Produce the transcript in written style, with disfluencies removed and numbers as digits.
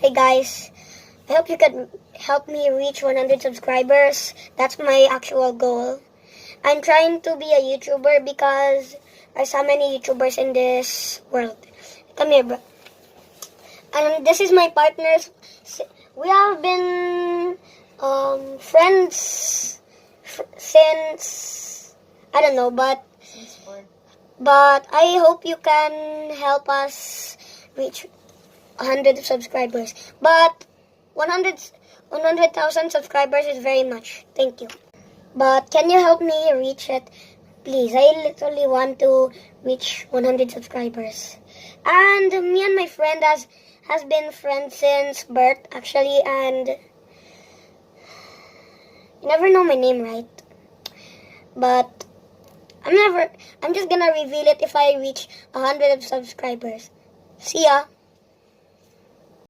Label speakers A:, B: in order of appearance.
A: Hey guys, I hope you could help me reach 100 subscribers. That's my actual goal. I'm trying to be a YouTuber because there's so many YouTubers in this world. Come here, bro. And this is my partners. We have been friends since, I don't know, but I hope you can help us reach 100 subscribers. But 100,000 subscribers is very much. Thank you. But can you help me reach it? Please, I literally want to reach 100 subscribers. And me and my friend has been friends since birth, actually, and you never know my name, right? But I'm just gonna reveal it if I reach 100 subscribers. See ya!